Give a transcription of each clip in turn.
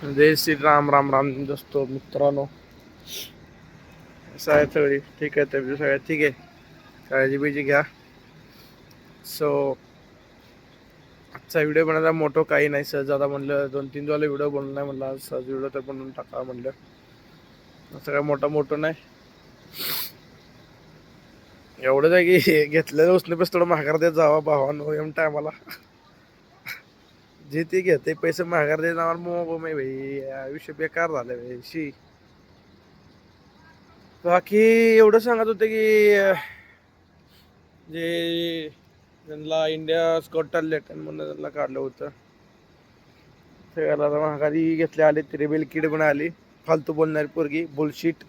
जय श्री राम राम राम दोस्तो मित्रांनो. कसं आहे सगळी ठीक आहे? तब्येत सगळ्यात ठीक आहे? काळजी बिळजी घ्या. सो आजचा व्हिडिओ बनायचा मोठं काही नाही. सहज आता म्हणलं 2-3 दिवस व्हिडिओ बनवून नाही, म्हणलं सहज व्हिडिओ तर बनवून टाका म्हणलं. असं काय मोठं नाही. एवढंच आहे की घेतलेलं उसने पैसे थोडं महागार देत जावा भावानो. एम टायमाला जे ते घेते पैसे महागार देत जाणार मग भाई आयुष्य बेकार झालं भाई शी. बाकी एवढं सांगत होते की जे त्यांना इंडिया स्कॉट टॅलेंट म्हणून त्यांना काढलं होतं. सगळ्याला महागारी घेतले आले ती रेबेल किड पण आली. फालतू बोलणारी पोरगी बुलशीट.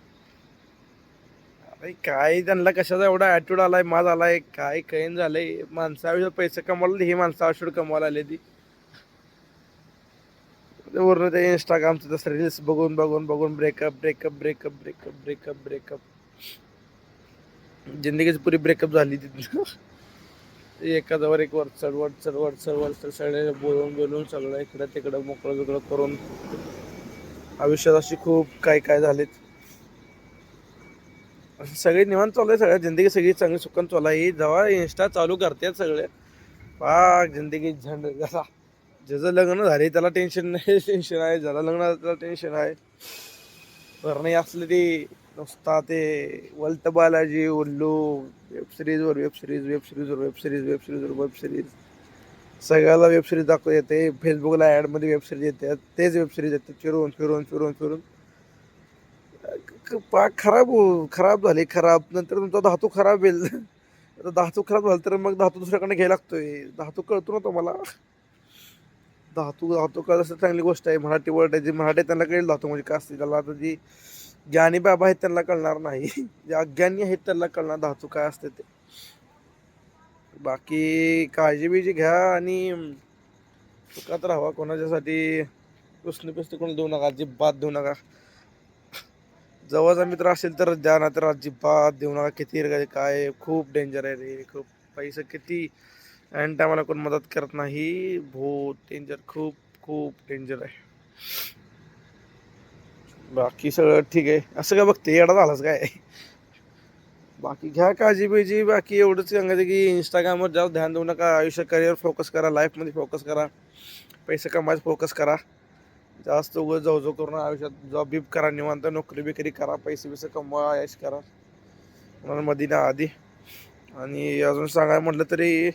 अरे काय त्यांना कशाचा एवढा ॲटिट्यूड आलाय, माज आलाय, काय कैन झालंय. माणसाविषयी पैसे कमवायला ही माणसं आयुष्य कमवायला आली ती. वरून ते इंस्टाग्रामचं तसं रील्स बघून बघून बघून breakup breakup breakup breakup breakup breakup जिंदगीच पुरी ब्रेकअप झाली तिथं. एखाद्यावर एक वर चढवड सगळे बोलून सगळं इकडं तिकडं मोकळं बिकळं करून आयुष्यात अशी खूप काय झालेत. सगळे निवांत चालू आहे, सगळ्या जिंदगी सगळी चांगली सुखान चालू आहे. जेव्हा इंस्टा चालू करतात सगळे पाक जिंदगी झंड. जसा ज्याचं लग्न झाले त्याला टेन्शन नाही, टेन्शन आहे. ज्याला लग्न झालं त्याला टेन्शन आहे. बरं नाही असले ते नुसता ते वल्त बालाजी उल्लू वेबसिरीजवर वेबसिरीज सगळ्याला वेबसिरीज दाखवत येते. फेसबुकला ॲडमध्ये वेबसिरीज येतात, तेच वेबसिरीज येतात फिरून फिरून फिरून फिरून पाक खराब झाले. खराब नंतर तुमचा धातू खराब होईल. आता धातू खराब झाला तर मग धातू दुसऱ्याकडे घ्यायला लागतोय. धातू कळतो ना तुम्हाला. धातू कळत असं चांगली गोष्ट आहे. मराठी वर्ड आहे, जी मराठी त्यांना कळेल धातू म्हणजे काय असते. त्याला आता जी ज्ञानी बाबा आहेत त्यांना कळणार नाही, जे अज्ञानी आहेत त्यांना कळणार धातू काय असते ते. बाकी काळजी बिळजी घ्या आणि सुखात राहावा. कोणाच्यासाठी उसने पिस्ते कोणी देऊ नका, अजिबात देऊ नका. जवळचा मित्र असेल तर द्या, ना तर अजिबात देऊ नका. किती काय खूप डेंजर आहे रे. खूप पैसे किती अँड टायमाला कोण मदत करत नाही. बहुत डेंजर, खूप खूप डेंजर आहे. बाकी सगळं ठीक आहे. असं काय बघते येडा झालाच काय? बाकी घ्या काळजी बिळजी. बाकी एवढंच सांगायचं की इंस्टाग्रामवर जास्त ध्यान देऊ नका. आयुष्य करिअर फोकस करा, लाईफमध्ये फोकस करा, पैसे कमायचं फोकस करा. जास्त उगाच जाऊ करून आयुष्यात जॉब बीब करा, निवांत नोकरी बिकरी करा, पैसे बिसे कमवा, ऐश करा मध्ये ना आधी. आणि अजून सांगायला म्हटलं तरी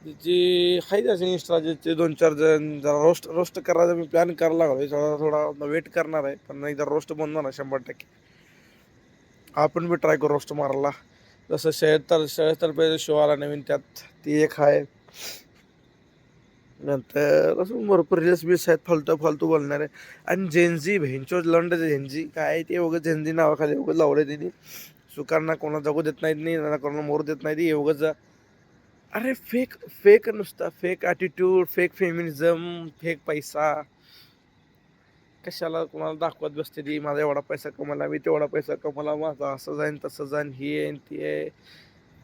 जी आहे त्याचे इंस्टाचे 2-4 जण जरा रोस्ट करायचा मी प्लॅन करायला लागलो. थोडा वेट करणार आहे, पण एकदा रोस्ट बनणार ना 100%. आपण बी ट्राय करू रोस्ट मारायला. जसं शहर शो आला नवीन, त्यात ती एक आहे. नंतर असं भरपूर रील्स बील्स आहेत फालतू बोलणार आहे. आणि जेनझी भेंचो लंड झेंझी काय ते उगाच झेंझी नावाखाली उगाच लावले तिने. सुकांना कोणाला जगू देत नाहीत, नाही ना कोणाला मोरू देत नाही. उगाच अरे फेक फेक नुसता fake attitude, fake feminism, fake पैसा. कशाला कोणाला दाखवत बसते ती माझा एवढा पैसा कमवला, मी तेवढा पैसा कमवला, माझा असं जाईन तसं जाईन, ही आहे ती आहे.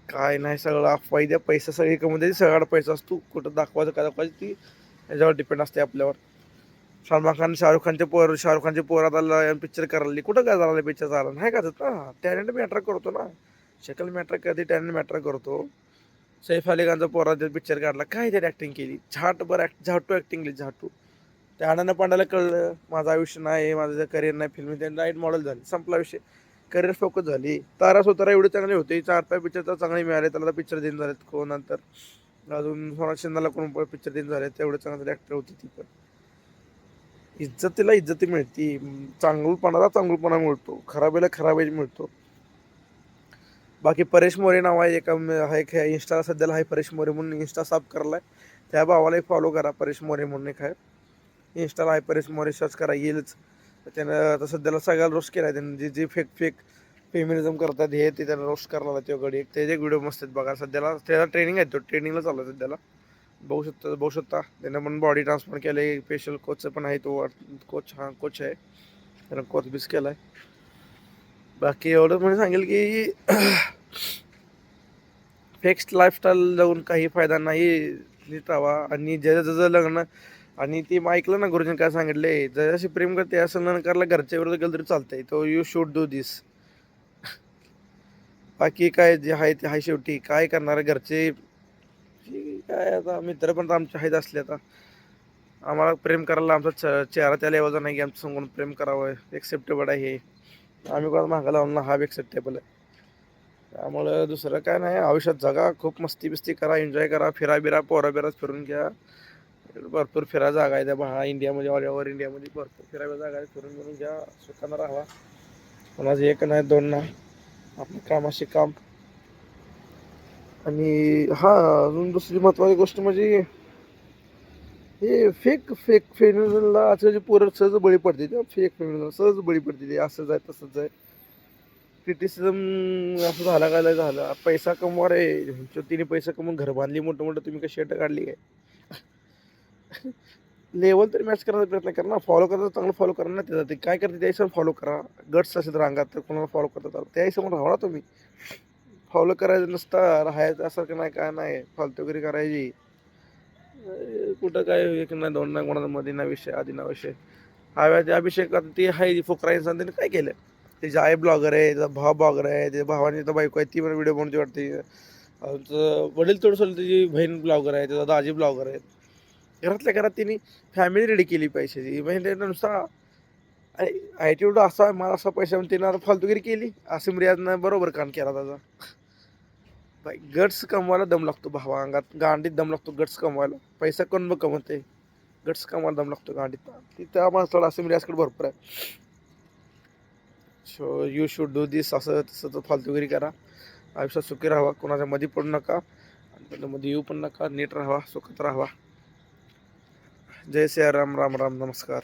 काय नाही, सगळं अफवाई. पैसा सगळी कमवते, सगळा पैसा असतो. कुठं दाखवायचं काय दाखवायचं ती याच्यावर डिपेंड असते आपल्यावर. सलमान खान शाहरुख खानचे पोर आता पिक्चर करायला कुठं काय झालं पिक्चर झाला नाही का ना. टॅलेंट मॅटर करतो ना. शक्ल मॅटर करते, टॅलेंट मॅटर करतो. सैफ अली खानचा पोराचा पिक्चर काढला, काय त्याने ॲक्टिंग केली झाटू ॲक्टिंग केली झाटू. त्या आनंद पांड्याला कळलं माझं आयुष्य नाही, माझं करिअर नाही फिल्म, त्यांनी राईट मॉडेल झाली, संपला विषय. करिअर फोकस झाली. तारा स्वतःला एवढे चांगले होते, 4-5 पिक्चर तर चांगले मिळाले त्याला. पिक्चर दिन झालेत कोण, नंतर अजून सोनाक्षी सिन्हाला कोण पिक्चर दिन झाले, तेवढे चांगले ॲक्टर होती ती. पण इज्जतीला इज्जती मिळते, चांगुलपणा मिळतो, खराबीला खराबी मिळतो. बाकी परेश मोरे नाव आहे एका आहे इंस्टाला सध्याला आहे, परेश मोरे म्हणून. इंस्टा साफ करायला त्या भावालाही फॉलो करा, परेश मोरे म्हणून एक आहे इंस्टाला आहे. परेश मोरे सर्च करा येईलच. त्यानं आता सध्याला सगळ्याला रोस्ट केला आहे त्यानं. जे फेक फेमिनिझम करतात हे ते त्याला रोस्ट करायला तो गडी. त्याचे व्हिडिओ मस्त आहेत बघा. सध्याला त्याला ट्रेनिंग आहे, तो ट्रेनिंगला चालू आहे सध्याला. बघू शकता त्यानं पण बॉडी ट्रान्सफर केलं आहे. स्पेशल कोच पण आहे तो, कोच आहे त्यानं, कोच बीस केला आहे. बाकी एवढं म्हणजे सांगेल की फिक्स्ड लाईफस्टाईल जगून काही फायदा नाही. नीट राहावा. आणि ज्याचं लग्न आणि ते मग ऐकलं ना गुरुजींनी काय सांगितले, जराशी प्रेम करते असं न करायला घरच्या विरोधात गेलं तरी चालतंय. तो यू शुड डू दिस. बाकी काय जे आहे ते आहे, शेवटी काय करणार घरचे. काय आता मित्र पण आमचे आहेत असले, आता आम्हाला प्रेम करायला आमचा चेहरा त्या लेवलचा नाही की आमचं समोरून प्रेम करावं एक्सेप्टेबल आहे हे. आम्ही कोणाला मागं लावून ना, हा एक्सेप्टेबल आहे. त्यामुळं दुसरं काय नाही, आयुष्यात जगा, खूप मस्ती बिस्ती करा, एन्जॉय करा, फिरा बिरा, पोरा बिरात फिरून घ्या. भरपूर फिरा जागा आहे त्या भाळा इंडियामध्ये, ऑल ओव्हर इंडियामध्ये भरपूर फिरायला जागा आहे. फिरून फिरून घ्या, सुखानं राहा. कोणाचं एक नाही दोन नाही, आपलं कामाशी काम. आणि हा, अजून दुसरी महत्वाची गोष्ट म्हणजे हे फेक फेक फेमिनिझमला आजकालची पोरं सहज बळी पडते. त्या फेक फेमिनिझम सहज बळी पडते. ते असंच आहे तसंच आहे. क्रिटिसिझम असं झाला काय नाही झालं, पैसा कमवा रे. तिने पैसा कमवून घर बांधली मोठं मोठं, तुम्ही कशी शर्ट काढली काय. लेवल तरी मॅच करण्याचा प्रयत्न करा ना. फॉलो करायचं चांगलं फॉलो करा ना. त्याचं ते काय करते त्या हिशोब फॉलो करा. गट्स असेल रांगात तर कोणाला फॉलो करतात त्या हिशोबाने राहा ना तुम्ही. फॉलो करायचं नसतं, राहायचं असं नाही काय नाही, फालतूगिरी करायची. कुठं काय एक ना दोन ना, कोणाचा मध्ये ना विषय आधी ना विषय. हा ते अभिषेक आता ते आहे फुकरा इंसान, त्याने काय केलं. त्याचे आई ब्लॉगर आहे, त्याचा भाव ब्लॉगर आहे, त्याच्या भावाने तर बायको आहे ती पण व्हिडिओ बनवते वाटते. वडील थोडं सोडलं, त्याची बहीण ब्लॉगर आहे, त्याचा दाजी ब्लॉगर आहे. घरातल्या घरात तिने फॅमिली रेडी केली पैशाची. म्हणजे नुसता ॲटिट्यूड असा मला असा पैसा तिने आता फालतूगिरी केली. आसिम रियाजनं बरोबर काम केला त्याचा. बाई गट्स कमवायला दम लागतो भावा, अंगात गांडीत दम लागतो गट्स कमवायला. पैसा कोण मग कमवते, गट्स कमवायला दम लागतो गांडीत. ती त्या माणसाला आसिम रियाजकडे भरपूर आहे. सो यू शुड डू दिस. असं तसं फालतूगिरी करा, आयुष्यात सुखी राहावा, कोणाच्या मध्ये पडू नका, आणि त्याच्यामध्ये येऊ पण नका. नीट राहावा, सुखात राहावा. जय श्री राम, राम राम, नमस्कार.